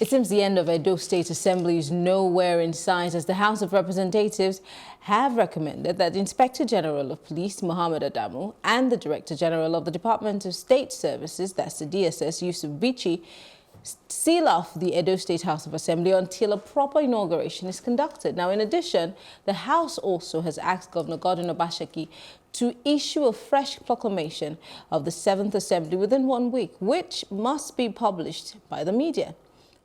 It seems the end of Edo State Assembly is nowhere in sight, as the House of Representatives have recommended that the Inspector General of Police, Mohammed Adamu, and the Director General of the Department of State Services, that's the DSS, Yusuf Bichi, seal off the Edo State House of Assembly until a proper inauguration is conducted. Now, in addition, the House also has asked Governor Godwin Obaseki to issue a fresh proclamation of the 7th Assembly within 1 week, which must be published by the media.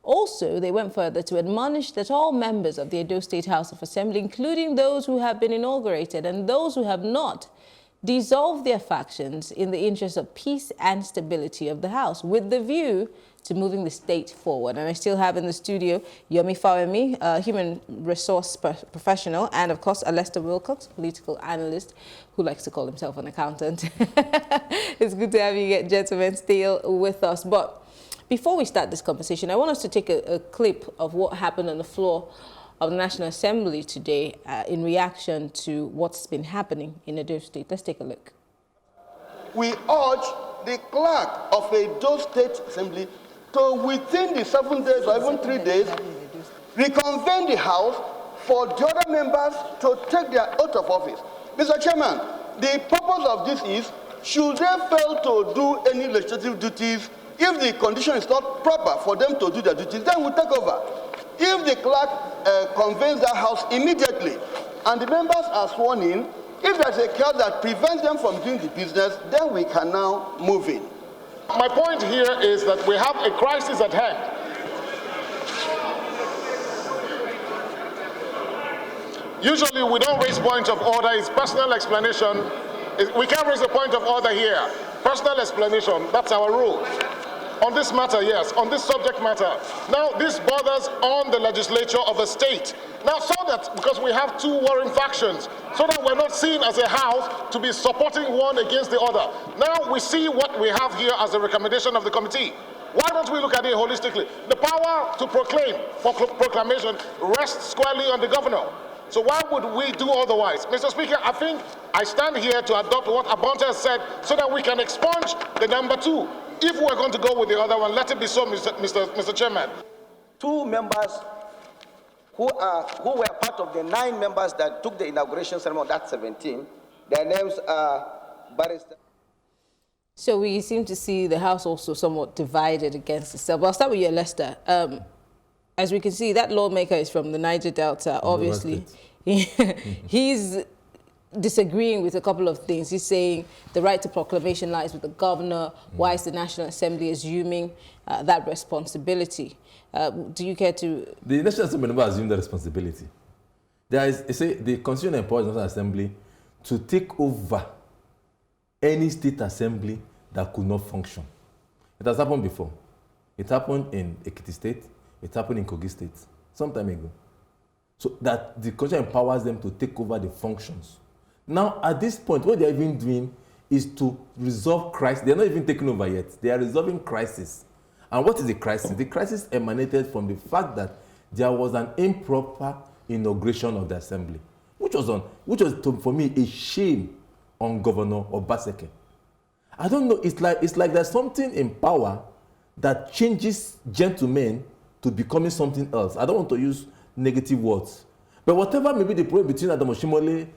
Also, they went further to admonish that all members of the Edo State House of Assembly, including those who have been inaugurated and those who have not, dissolve their factions in the interest of peace and stability of the House, with the view to moving the state forward. And I still have in the studio Yomi Fawemi, a human resource professional, and of course Alester Wilcox, political analyst, who likes to call himself an accountant. It's good to have you gentlemen still with us. But before we start this conversation, I want us to take a clip of what happened on the floor of the National Assembly today in reaction to what's been happening in Edo State. Let's take a look. We urge the clerk of Edo State Assembly to, within the 7 days or even 3 days, reconvene the House for the other members to take their oath of office. Mr. Chairman, the purpose of this is, should they fail to do any legislative duties, if the condition is not proper for them to do their duties, then we'll take over. If the clerk convenes the House immediately and the members are sworn in, if there's a case that prevents them from doing the business, then we can now move in. My point here is that we have a crisis at hand. Usually we don't raise points of order, it's personal explanation. We can't raise a point of order here. Personal explanation, that's our rule. On this matter, yes, on this subject matter. Now, this borders on the legislature of a state. Now, so that, because we have two warring factions, so that we're not seen as a house to be supporting one against the other. Now, we see what we have here as a recommendation of the committee. Why don't we look at it holistically? The power to proclaim, for proclamation, rests squarely on the governor. So why would we do otherwise? Mr. Speaker, I think I stand here to adopt what Abonta has said so that we can expunge the number 2. If we're going to go with the other one, let it be so, Mr. Chairman. 2 members who were part of the 9 members that took the inauguration ceremony, that's 17. Their names are Barrister. So we seem to see the House also somewhat divided against itself. I'll start with you, Lester. As we can see, that lawmaker is from the Niger Delta, obviously. He's disagreeing with a couple of things. He's saying the right to proclamation lies with the governor. Why is the National Assembly assuming that responsibility? Do you care to... The National Assembly never assumed that responsibility. There is, the Constitution empowers the National Assembly to take over any state assembly that could not function. It has happened before. It happened in Ekiti State. It happened in Kogi State some time ago. So that the Constitution empowers them to take over the functions. Now, at this point, what they're even doing is to resolve crisis. They're not even taking over yet. They are resolving crisis. And what is the crisis? The crisis emanated from the fact that there was an improper inauguration of the assembly, which was for me, a shame on Governor Obaseki. I don't know, it's like there's something in power that changes gentlemen to becoming something else. I don't want to use negative words. But whatever may be the problem between Adamu Shimole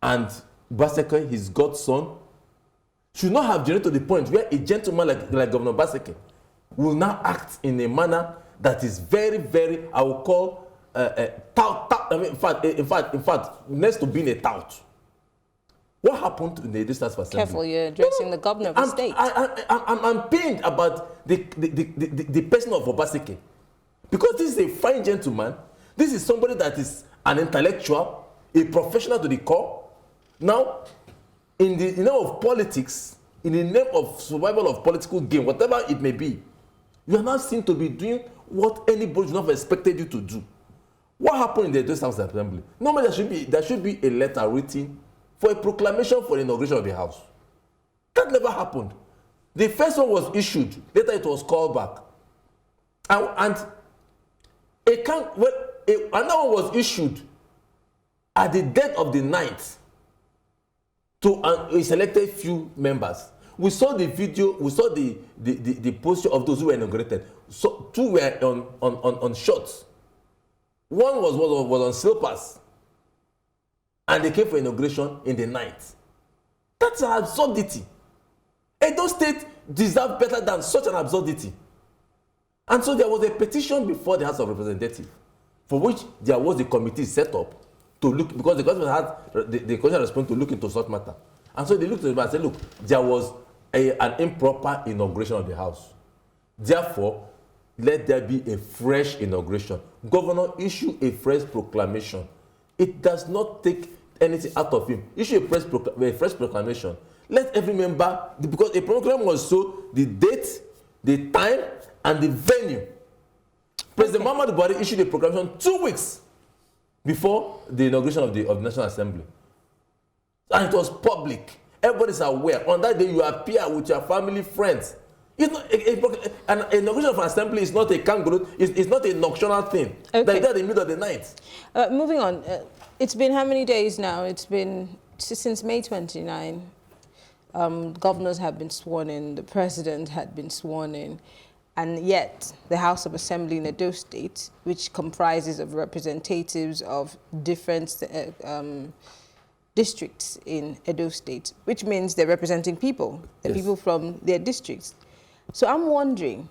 and Baseke, his godson, should not have generated to the point where a gentleman like Governor Baseke will now act in a manner that is very, very, I will call, in fact, next to being a tout. What happened in the Edo State Assembly? Careful, you're addressing the governor of the state. I'm pained about the person of Obaseki. Because this is a fine gentleman. This is somebody that is an intellectual, a professional to the core. Now, in the name of politics, in the name of survival of political game, whatever it may be, you are now seen to be doing what anybody should not have expected you to do. What happened in the Edo State Assembly? Normally, there should be a letter written for a proclamation for the inauguration of the House. That never happened. The first one was issued. Later, it was called back. And another one was issued at the death of the 9th to a selected few members. We saw the video, we saw the posture of those who were inaugurated. So 2 were on shorts. One was on slippers. And they came for inauguration in the night. That's an absurdity. Edo State deserved better than such an absurdity. And so there was a petition before the House of Representatives, for which there was a committee set up to look, because the government had the Commission responsible to look into such matter. And so they looked at it and said, look, there was an improper inauguration of the House. Therefore, let there be a fresh inauguration. Governor, issue a fresh proclamation. It does not take anything out of him. Issue a fresh proclamation. Let every member, because a program was so the date, the time, and the venue. President Muhammad Buhari issued a proclamation 2 weeks before the inauguration of the National Assembly. And it was public. Everybody's aware. On that day, you appear with your family, friends. It's not an inauguration of an assembly is not a kangaroo. It's not a nocturnal thing. Okay. They're there in the middle of the night. Moving on. It's been how many days now? It's been since May 29. Governors have been sworn in. The president had been sworn in. And yet, the House of Assembly in Edo State, which comprises of representatives of different districts in Edo State, which means they're representing people, the people from their districts. So I'm wondering,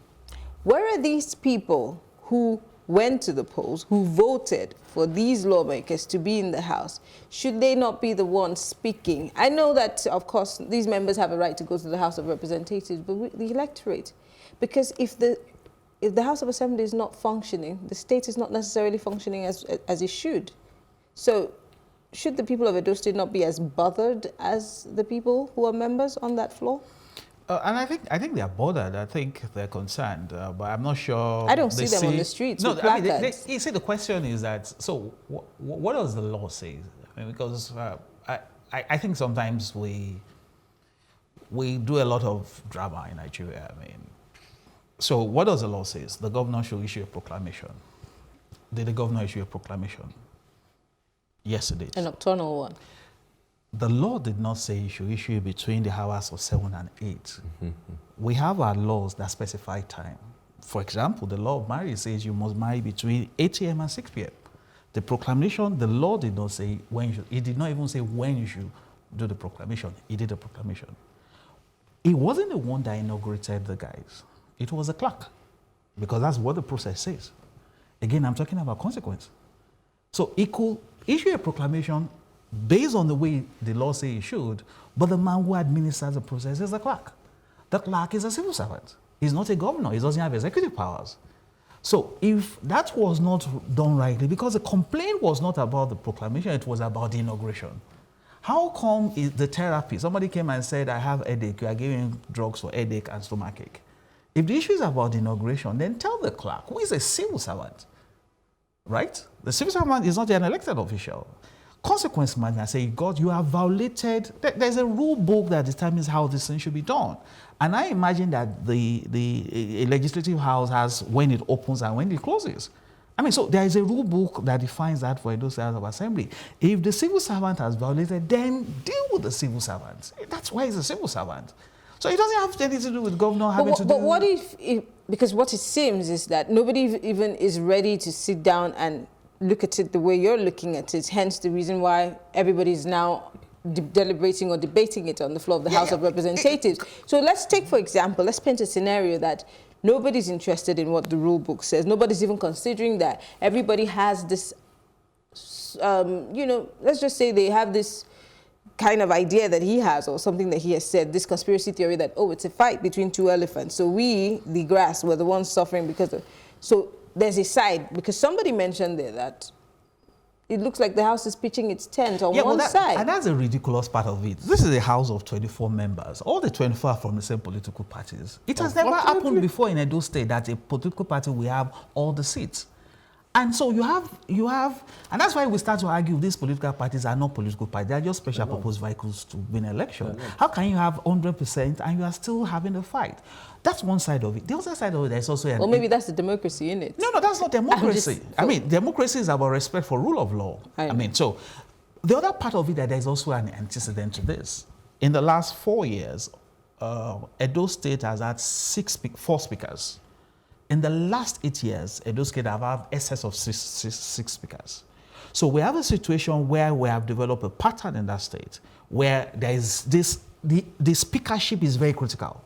where are these people who went to the polls, who voted for these lawmakers to be in the House? Should they not be the ones speaking? I know that, of course, these members have a right to go to the House of Representatives, but the electorate, because if the House of Assembly is not functioning, the state is not necessarily functioning as it should. So should the people of Edo State not be as bothered as the people who are members on that floor? And I think they are bothered. I think they're concerned, but I'm not sure. I don't see them on the streets with placards. You see, the question is that, so what does the law say? I mean, because I think sometimes we do a lot of drama in Nigeria. I mean, so what does the law say? The governor should issue a proclamation. Did the governor issue a proclamation? Yes, it did. A nocturnal one. The law did not say you should issue it between the hours of 7 and 8. We have our laws that specify time. For example, the law of marriage says you must marry between 8 a.m. and 6 p.m. The proclamation, the law did not say when you should. It did not even say when you should do the proclamation. It did the proclamation. It wasn't the one that inaugurated the guys. It was the clerk, because that's what the process says. Again, I'm talking about consequence. So it could issue a proclamation based on the way the law says it should, but the man who administers the process is the clerk. The clerk is a civil servant. He's not a governor. He doesn't have executive powers. So if that was not done rightly, because the complaint was not about the proclamation, it was about the inauguration. How come the therapy, somebody came and said, I have headache, you are giving drugs for headache and stomachache. If the issue is about the inauguration, then tell the clerk, who is a civil servant, right? The civil servant is not an elected official. Consequence man, I say, God, you have violated. There's a rule book that determines how this thing should be done. And I imagine that the legislative house has when it opens and when it closes. I mean, so there is a rule book that defines that for those House of Assembly. If the civil servant has violated, then deal with the civil servant. That's why he's a civil servant. So it doesn't have anything to do with governor having to do... But what if, because what it seems is that nobody even is ready to sit down and look at it the way you're looking at it, hence the reason why everybody is now deliberating or debating it on the floor of the House of Representatives. So let's take, for example, let's paint a scenario that nobody's interested in what the rule book says. Nobody's even considering that. Everybody has this, you know, let's just say they have this kind of idea that he has or something that he has said, this conspiracy theory that, oh, it's a fight between two elephants. So we, the grass, were the ones suffering because of... So there's a side, because somebody mentioned there that it looks like the House is pitching its tent on one side. And that's a ridiculous part of it. This is a House of 24 members. All the 24 are from the same political parties. It has never happened before in Edo State that a political party will have all the seats. And so you have, and that's why we start to argue these political parties are not political parties. They are just special purpose vehicles to win an election. How can you have 100% and you are still having a fight? That's one side of it. The other side of it, there's also... Well, maybe that's the democracy, isn't it? No, that's not democracy. I mean, democracy is about respect for rule of law. I mean, so the other part of it, that there's also an antecedent to this. In the last 4 years, Edo State has had 4 speakers. In the last 8 years, Edo State have had excess of six speakers. So we have a situation where we have developed a pattern in that state where there is the speakership is very critical.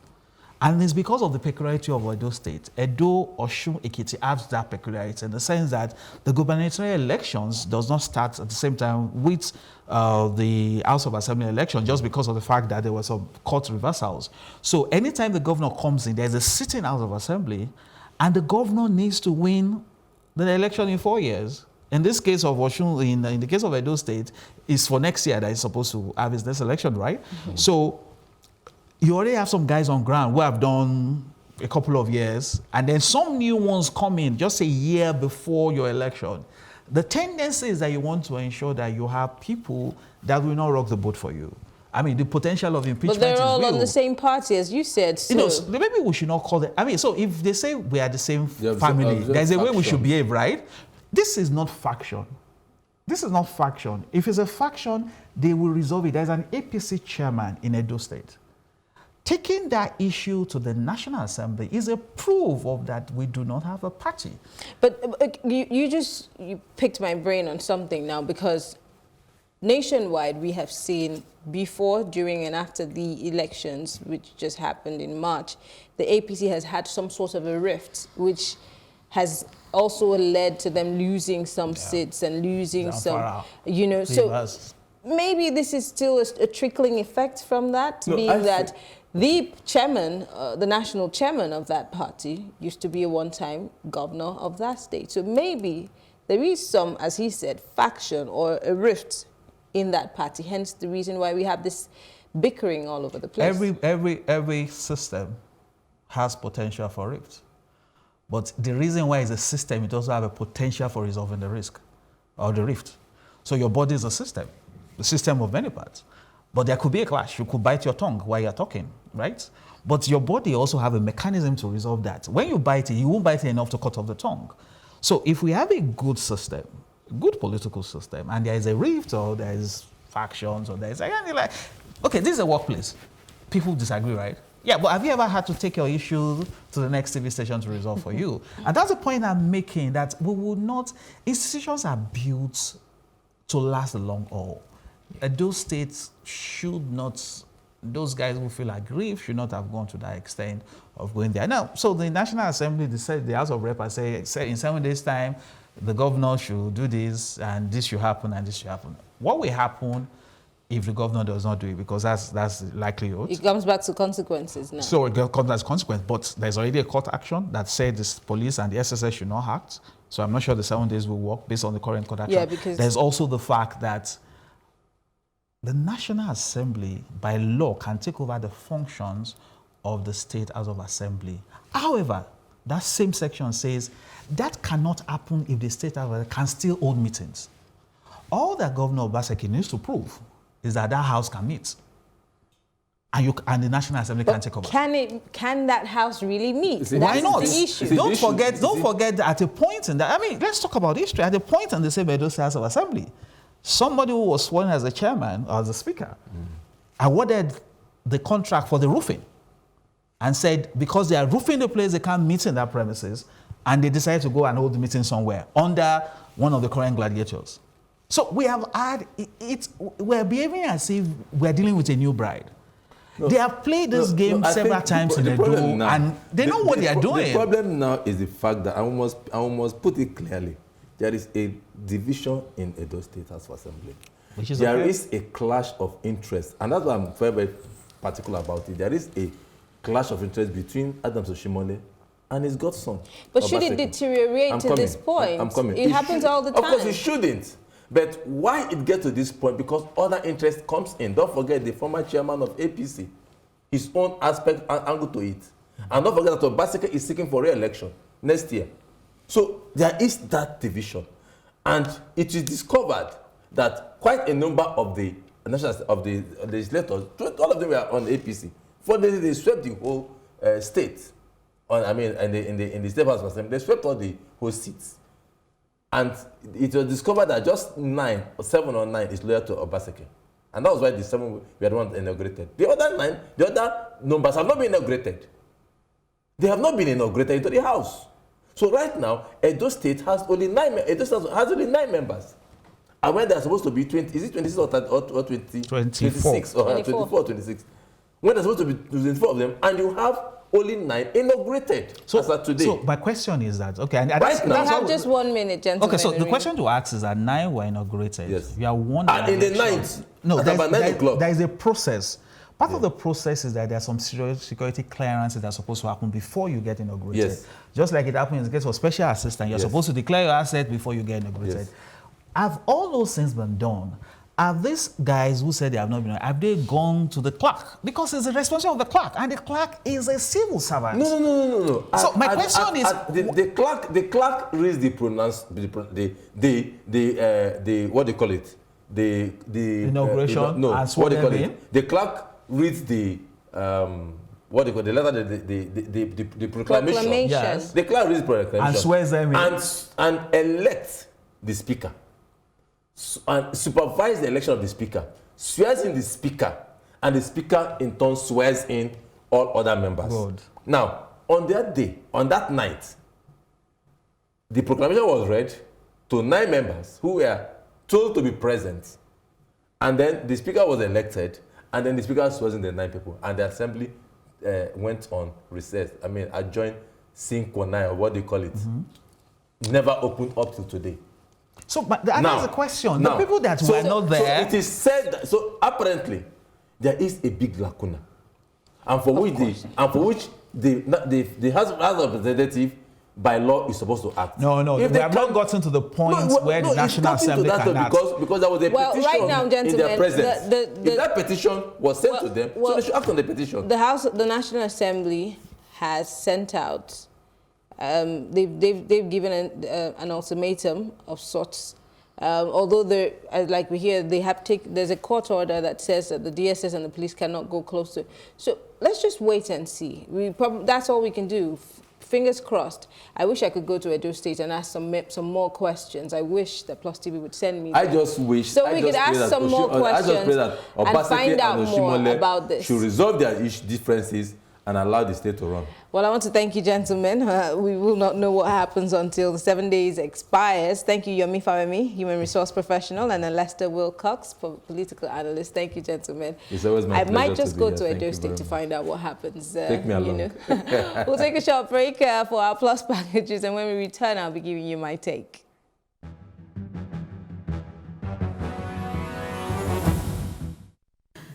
And it's because of the peculiarity of Edo State. Edo, Osun, Ekiti have that peculiarity in the sense that the gubernatorial elections does not start at the same time with the House of Assembly election, just because of the fact that there were some court reversals. So anytime the governor comes in, there's a sitting House of Assembly, and the governor needs to win the election in 4 years. In this case of Osun, in the case of Edo State, it's for next year that he's supposed to have his next election, right? Mm-hmm. So you already have some guys on ground who have done a couple of years, and then some new ones come in just a year before your election. The tendency is that you want to ensure that you have people that will not rock the boat for you. I mean, the potential of impeachment is real. But they're all on the same party, as you said. So. You know, maybe we should not call them. I mean, so if they say we are the same family, there's a way we should behave, right? This is not faction. This is not faction. If it's a faction, they will resolve it. There's an APC chairman in Edo State. Taking that issue to the National Assembly is a proof of that we do not have a party. But you picked my brain on something now, because nationwide we have seen before, during and after the elections, which just happened in March, the APC has had some sort of a rift, which has also led to them losing some seats and losing some, you know, so maybe this is still a trickling effect from that, being that the chairman, the national chairman of that party used to be a one-time governor of that state. So maybe there is some, as he said, faction or a rift in that party, hence the reason why we have this bickering all over the place. Every system has potential for rift. But the reason why it's a system, it also have a potential for resolving the risk or the rift. So your body is a system, the system of many parts. But there could be a clash. You could bite your tongue while you're talking, right? But your body also have a mechanism to resolve that. When you bite it, you won't bite it enough to cut off the tongue. So if we have a good system, a good political system, and there is a rift or there is factions or there is like, okay, this is a workplace. People disagree, right? Yeah, but have you ever had to take your issue to the next TV station to resolve for you? And that's the point I'm making, that we will not, institutions are built to last the long haul. Those states should not, those guys who feel aggrieved should not have gone to that extent of going there. Now, so the National Assembly, the House of Rep, say in 7 days' time, the governor should do this, and this should happen, and this should happen. What will happen if the governor does not do it? Because that's likelihood. It comes back to consequences now. So it comes as consequence, but there's already a court action that said this police and the SSS should not act. So I'm not sure the 7 days will work based on the current court action. Yeah, because there's also the fact that the National Assembly, by law, can take over the functions of the State House of Assembly. However, that same section says that cannot happen if the State House can still hold meetings. All that Governor Obaseki needs to prove is that that house can meet. And the National Assembly can take over. Can that house really meet? Why not? The issue. Don't forget that at a point in that, I mean, let's talk about history. At a point in the same Edo House of Assembly, somebody who was sworn as a chairman or as a speaker awarded the contract for the roofing and said because they are roofing the place, they can't meet in that premises, and they decided to go and hold the meeting somewhere under one of the current gladiators. So we have had we're behaving as if we're dealing with a new bride. No, they have played this game several times in Edo, and they know what they are doing. The problem now is the fact that I must put it clearly. There is a division in Edo State House of Assembly. There is a clash of interest, and that's why I'm very, very particular about it. There is a clash of interest between Adams Oshimole and his godson. But should it deteriorate to this point? I'm coming. It happens all the time. Of course, it shouldn't. But why it gets to this point? Because other interest comes in. Don't forget the former chairman of APC, his own aspect and angle to it. And don't forget that Obaseki is seeking for re-election next year. So there is that division. And it is discovered that quite a number of the legislators, all of them were on APC. For they swept the whole state. In the State House of Assembly, they swept all the whole seats. And it was discovered that just 7 or 9 is loyal to Obaseki. And that was why the 7 were the ones inaugurated. The other 9, the other numbers have not been inaugurated. They have not been inaugurated into the House. So right now, Edo State has only 9. Edo State has only 9 members. And when they're supposed to be 20, is it 26 or 20? 26 or 24 or 26. When they're supposed to be 24 of them, and you have only 9 inaugurated. So as of today. So my question is that, okay, and right now, we have just 1 minute, gentlemen. Okay, so the question to ask is that 9 were inaugurated. Yes. You are one. And in the 9th, no, at about 9 o'clock. There is a process. Part of the process is that there are some security clearances that are supposed to happen before you get inaugurated. Yes. Just like it happened in the case of special assistant, you're supposed to declare your asset before you get inaugurated. Yes. Have all those things been done? Are these guys who said they have not been, have they gone to the clerk? Because it's the responsibility of the clerk, and the clerk is a civil servant. No. So my question is, the clerk reads the what they call it, the inauguration. And what they call it. The clerk reads the what they call the letter, the proclamation. Yes. The clerk reads the proclamation and swears them in. And elects the speaker. And supervise the election of the speaker, swears in the speaker, and the speaker in turn swears in all other members. Good. Now, on that day, on that night, the proclamation was read to 9 members who were told to be present, and then the speaker was elected, and then the speaker swears in the 9 people, and the assembly went on recess. Adjourned sine qua non, or what they call it. Never opened up till today. So, but that's the question. The people that were not there. So it is said that, so apparently there is a big lacuna, and for which the House of Representatives by law is supposed to act. No, we have not gotten to the point where the National Assembly can act. Because there was a petition right now, in their presence. if that petition was sent to them, so they should act on the petition. The National Assembly has sent out. They've given an ultimatum of sorts. Although like we hear, there's a court order that says that the DSS and the police cannot go close to. So let's just wait and see. That's all we can do. Fingers crossed. I wish I could go to Edo State and ask some more questions. I wish that Plus TV would send me. I just wish so we could ask some more questions and find out more about this. Should resolve their differences and allow the state to run. Well, I want to thank you, gentlemen. We will not know what happens until the 7 days expires. Thank you, Yomi Fawemi, Human Resource Professional, and Lester Wilcox, Political Analyst. Thank you, gentlemen. It's always my pleasure. I might just go to Edo Edo State to find out what happens. Take me along. We'll take a short break for our Plus packages, and when we return, I'll be giving you my take.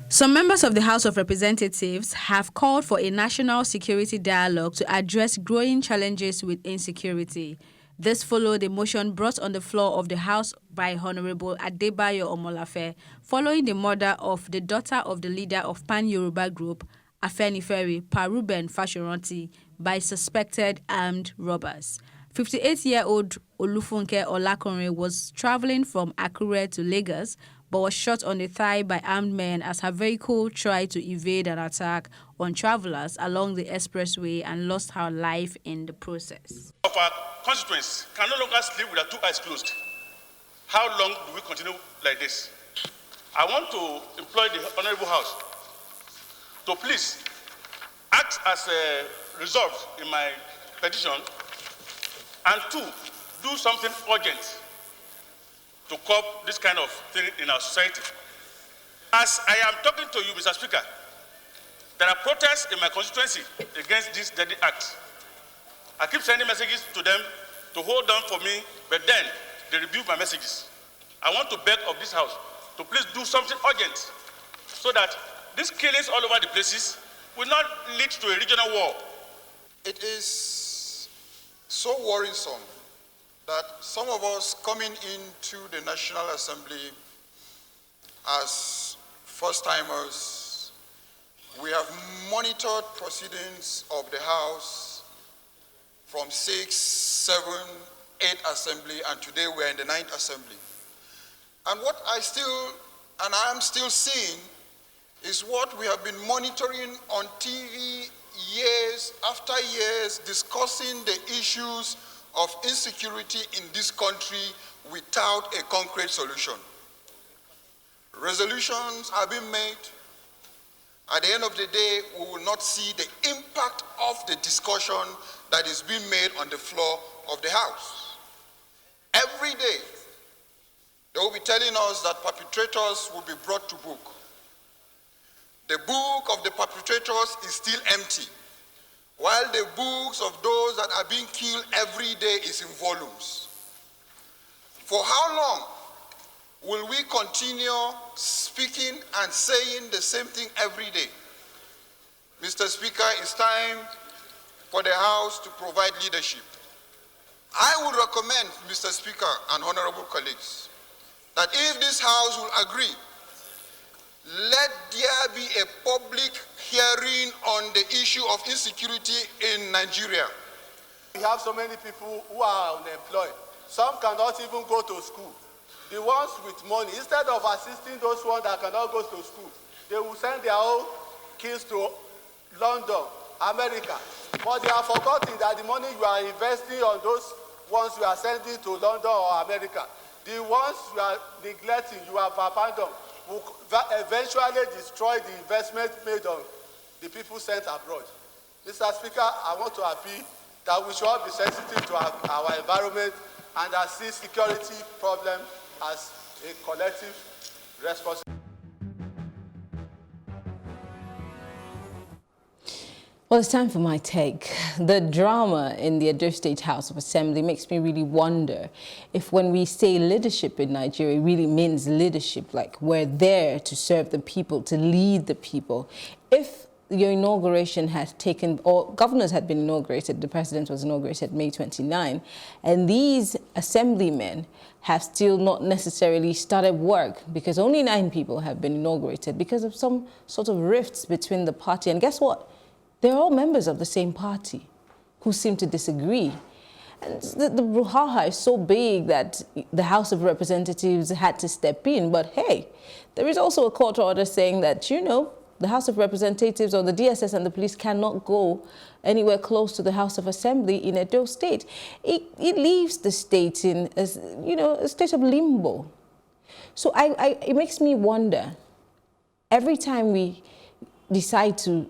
Some members of the House of Representatives have called for a national security dialogue to address growing challenges with insecurity. This followed a motion brought on the floor of the House by Honorable Adebayo Omolafe following the murder of the daughter of the leader of Pan-Yoruba group, Afenifere, Paruben Fashoranti, by suspected armed robbers. 58-year-old Olufunke Olakunrin was traveling from Akure to Lagos, but was shot on the thigh by armed men as her vehicle tried to evade an attack on travelers along the expressway and lost her life in the process. Of our constituents can no longer sleep with our 2 eyes closed. How long do we continue like this? I want to employ the Honorable House to please act as resolved in my petition, and 2, do something urgent to curb this kind of thing in our society. As I am talking to you, Mr. Speaker, there are protests in my constituency against this deadly act. I keep sending messages to them to hold on for me, but then they rebuke my messages. I want to beg of this House to please do something urgent so that these killings all over the places will not lead to a regional war. It is so worrisome that some of us coming into the National Assembly as first-timers, we have monitored proceedings of the House from 6, 7, 8 Assembly, and today we're in the 9th Assembly. And what I am still seeing is what we have been monitoring on TV years after years, discussing the issues of insecurity in this country without a concrete solution. resolutions are being made. At the end of the day, we will not see the impact of the discussion that is being made on the floor of the House. Every day, they will be telling us that perpetrators will be brought to book. The book of the perpetrators is still empty, while the books of those that are being killed every day is in volumes. For how long will we continue speaking and saying the same thing every day? Mr. Speaker, it's time for the House to provide leadership. I would recommend, Mr. Speaker and honorable colleagues, that if this House will agree, let there be a public hearing on the issue of insecurity in Nigeria. We have so many people who are unemployed. Some cannot even go to school. The ones with money, instead of assisting those ones that cannot go to school, they will send their own kids to London, America. But they are forgetting that the money you are investing on those ones you are sending to London or America, the ones you are neglecting, you have abandoned, will eventually destroy the investment made on the people sent abroad. Mr. Speaker, I want to appeal that we should all be sensitive to our environment and that see security problem as a collective responsibility. Well, it's time for my take. The drama in the Edo State House of Assembly makes me really wonder if when we say leadership in Nigeria, it really means leadership, like we're there to serve the people, to lead the people. If your inauguration had taken, or governors had been inaugurated, the president was inaugurated May 29, and these assemblymen have still not necessarily started work because only 9 people have been inaugurated because of some sort of rifts between the party. And guess what? They're all members of the same party who seem to disagree. And the brouhaha is so big that the House of Representatives had to step in. But hey, there is also a court order saying that, you know, the House of Representatives or the DSS and the police cannot go anywhere close to the House of Assembly in Edo State. It leaves the state in, a state of limbo. So it makes me wonder, every time we decide to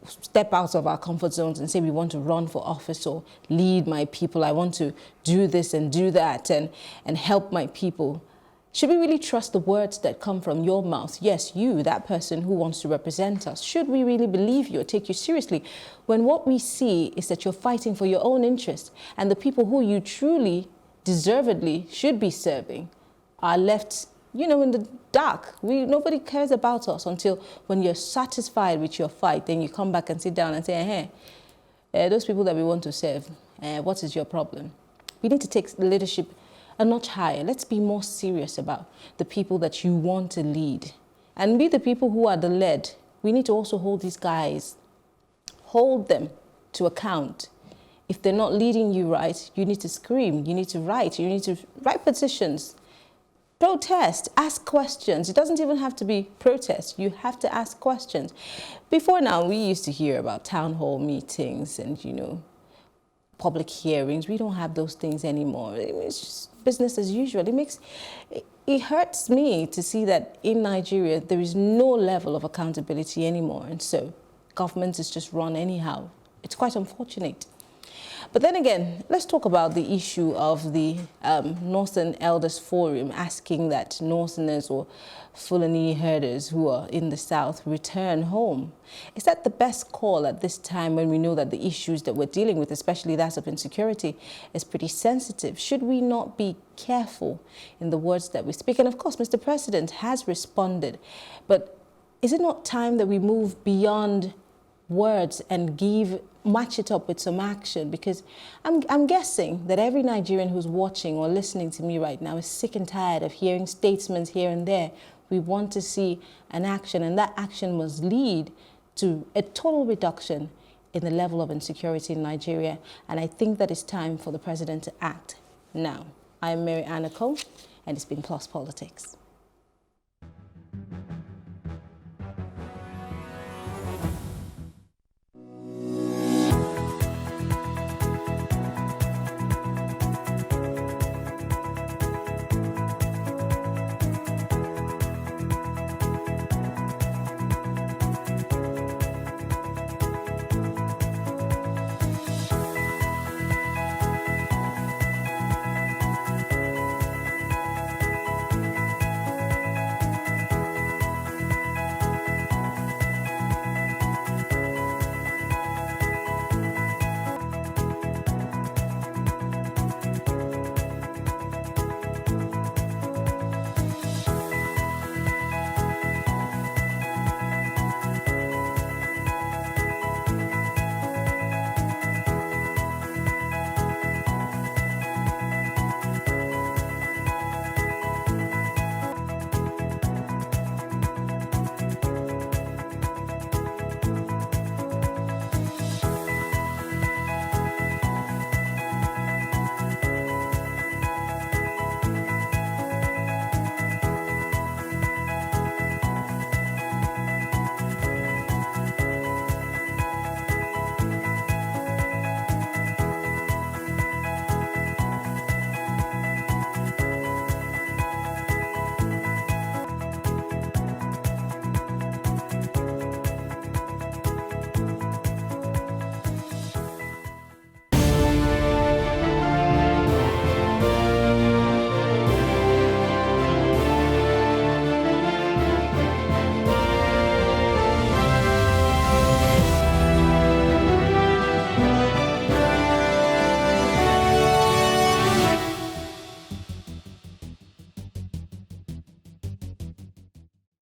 step out of our comfort zones and say we want to run for office or lead my people, I want to do this and do that and help my people, should we really trust the words that come from your mouth? Yes, you, that person who wants to represent us. Should we really believe you or take you seriously when what we see is that you're fighting for your own interests and the people who you truly, deservedly should be serving are left, in the dark? Nobody cares about us until when you're satisfied with your fight, then you come back and sit down and say, hey, those people that we want to serve, what is your problem? We need to take leadership a notch higher. Let's be more serious about the people that you want to lead and be the people who are the led. We need to also hold these guys, hold them to account. If they're not leading you right, you need to scream, you need to write petitions, protest, ask questions. It doesn't even have to be protest. You have to ask questions. Before now, we used to hear about town hall meetings and, public hearings. We don't have those things anymore. It's just business as usual. It hurts me to see that in Nigeria, there is no level of accountability anymore. And so government is just run anyhow. It's quite unfortunate. But then again, let's talk about the issue of the Northern Elders Forum asking that Northerners or Fulani herders who are in the South return home. Is that the best call at this time when we know that the issues that we're dealing with, especially that of insecurity, is pretty sensitive? Should we not be careful in the words that we speak? And of course, Mr. President has responded. But is it not time that we move beyond words and match it up with some action? Because I'm guessing that every Nigerian who's watching or listening to me right now is sick and tired of hearing statements here and there. We want to see an action, and that action must lead to a total reduction in the level of insecurity in Nigeria. And I think that it's time for the president to act now. I'm Maryann, and it's been Plus Politics.